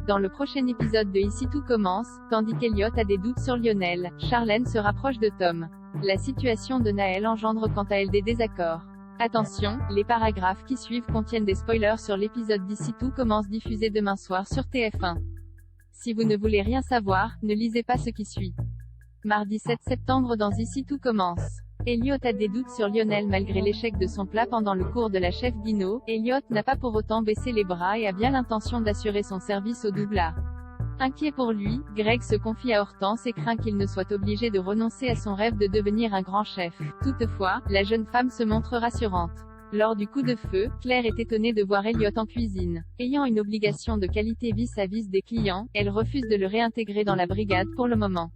Dans le prochain épisode de Ici tout commence, tandis qu'Elliot a des doutes sur Lionel, Charlène se rapproche de Tom. La situation de Naël engendre quant à elle des désaccords. Attention, les paragraphes qui suivent contiennent des spoilers sur l'épisode d'Ici tout commence diffusé demain soir sur TF1. Si vous ne voulez rien savoir, ne lisez pas ce qui suit. Mardi 7 septembre dans Ici tout commence. Elliot a des doutes sur Lionel malgré l'échec de son plat pendant le cours de la chef Guino. Elliot n'a pas pour autant baissé les bras et a bien l'intention d'assurer son service au doublard. Inquiet pour lui, Greg se confie à Hortense et craint qu'il ne soit obligé de renoncer à son rêve de devenir un grand chef. Toutefois, la jeune femme se montre rassurante. Lors du coup de feu, Claire est étonnée de voir Elliot en cuisine. Ayant une obligation de qualité vis-à-vis des clients, elle refuse de le réintégrer dans la brigade pour le moment.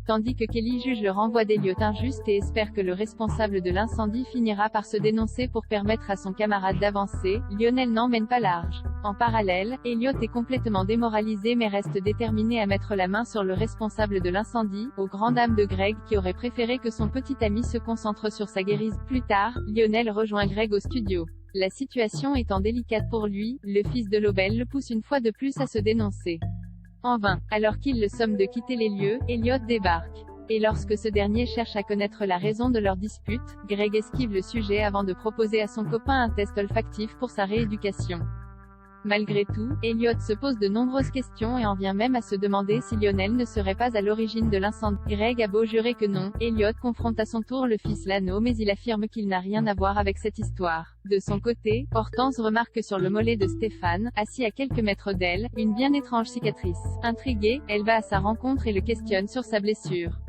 Tandis que Kelly juge le renvoi d'Elliot injuste et espère que le responsable de l'incendie finira par se dénoncer pour permettre à son camarade d'avancer, Lionel n'en mène pas large. En parallèle, Elliot est complètement démoralisé mais reste déterminé à mettre la main sur le responsable de l'incendie, aux grandes dames de Greg qui aurait préféré que son petit ami se concentre sur sa guérison. Plus tard, Lionel rejoint Greg au studio. La situation étant délicate pour lui, le fils de Lobel le pousse une fois de plus à se dénoncer. En vain. Alors qu'il le somme de quitter les lieux, Elliot débarque. Et lorsque ce dernier cherche à connaître la raison de leur dispute, Greg esquive le sujet avant de proposer à son copain un test olfactif pour sa rééducation. Malgré tout, Elliot se pose de nombreuses questions et en vient même à se demander si Lionel ne serait pas à l'origine de l'incendie. Greg a beau jurer que non, Elliot confronte à son tour le fils Lano mais il affirme qu'il n'a rien à voir avec cette histoire. De son côté, Hortense remarque sur le mollet de Stéphane, assis à quelques mètres d'elle, une bien étrange cicatrice. Intriguée, elle va à sa rencontre et le questionne sur sa blessure.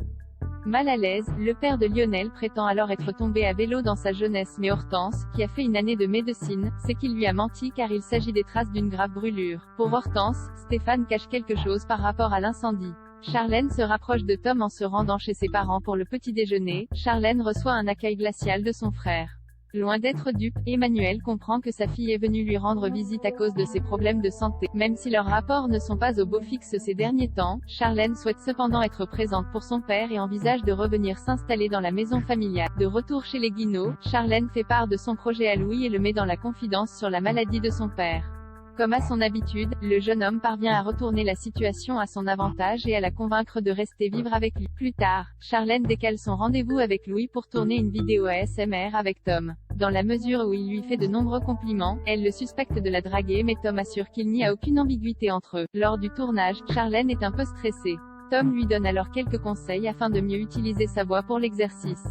Mal à l'aise, le père de Lionel prétend alors être tombé à vélo dans sa jeunesse mais Hortense, qui a fait une année de médecine, sait qu'il lui a menti car il s'agit des traces d'une grave brûlure. Pour Hortense, Stéphane cache quelque chose par rapport à l'incendie. Charlène se rapproche de Tom en se rendant chez ses parents pour le petit déjeuner. Charlène reçoit un accueil glacial de son frère. Loin d'être dupe, Emmanuel comprend que sa fille est venue lui rendre visite à cause de ses problèmes de santé. Même si leurs rapports ne sont pas au beau fixe ces derniers temps, Charlène souhaite cependant être présente pour son père et envisage de revenir s'installer dans la maison familiale. De retour chez les Guino, Charlène fait part de son projet à Louis et le met dans la confidence sur la maladie de son père. Comme à son habitude, le jeune homme parvient à retourner la situation à son avantage et à la convaincre de rester vivre avec lui. Plus tard, Charlène décale son rendez-vous avec Louis pour tourner une vidéo ASMR avec Tom. Dans la mesure où il lui fait de nombreux compliments, elle le suspecte de la draguer mais Tom assure qu'il n'y a aucune ambiguïté entre eux. Lors du tournage, Charlène est un peu stressée. Tom lui donne alors quelques conseils afin de mieux utiliser sa voix pour l'exercice.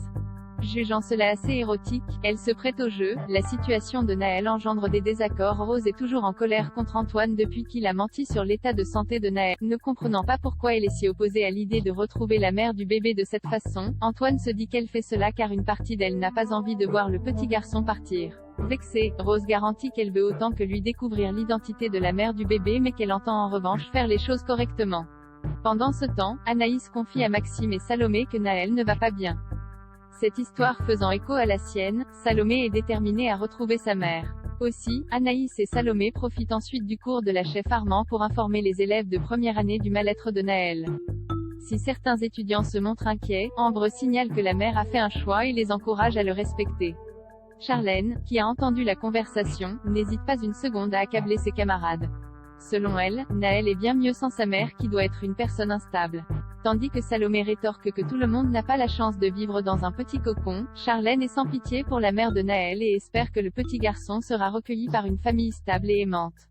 Jugeant cela assez érotique, elle se prête au jeu. La situation de Naël engendre des désaccords. Rose est toujours en colère contre Antoine depuis qu'il a menti sur l'état de santé de Naël. Ne comprenant pas pourquoi elle est si opposée à l'idée de retrouver la mère du bébé de cette façon, Antoine se dit qu'elle fait cela car une partie d'elle n'a pas envie de voir le petit garçon partir. Vexée, Rose garantit qu'elle veut autant que lui découvrir l'identité de la mère du bébé mais qu'elle entend en revanche faire les choses correctement. Pendant ce temps, Anaïs confie à Maxime et Salomé que Naël ne va pas bien. Cette histoire faisant écho à la sienne, Salomé est déterminée à retrouver sa mère. Aussi, Anaïs et Salomé profitent ensuite du cours de la chef Armand pour informer les élèves de première année du mal-être de Naël. Si certains étudiants se montrent inquiets, Ambre signale que la mère a fait un choix et les encourage à le respecter. Charlène, qui a entendu la conversation, n'hésite pas une seconde à accabler ses camarades. Selon elle, Naël est bien mieux sans sa mère qui doit être une personne instable. Tandis que Salomé rétorque que tout le monde n'a pas la chance de vivre dans un petit cocon, Charlène est sans pitié pour la mère de Naël et espère que le petit garçon sera recueilli par une famille stable et aimante.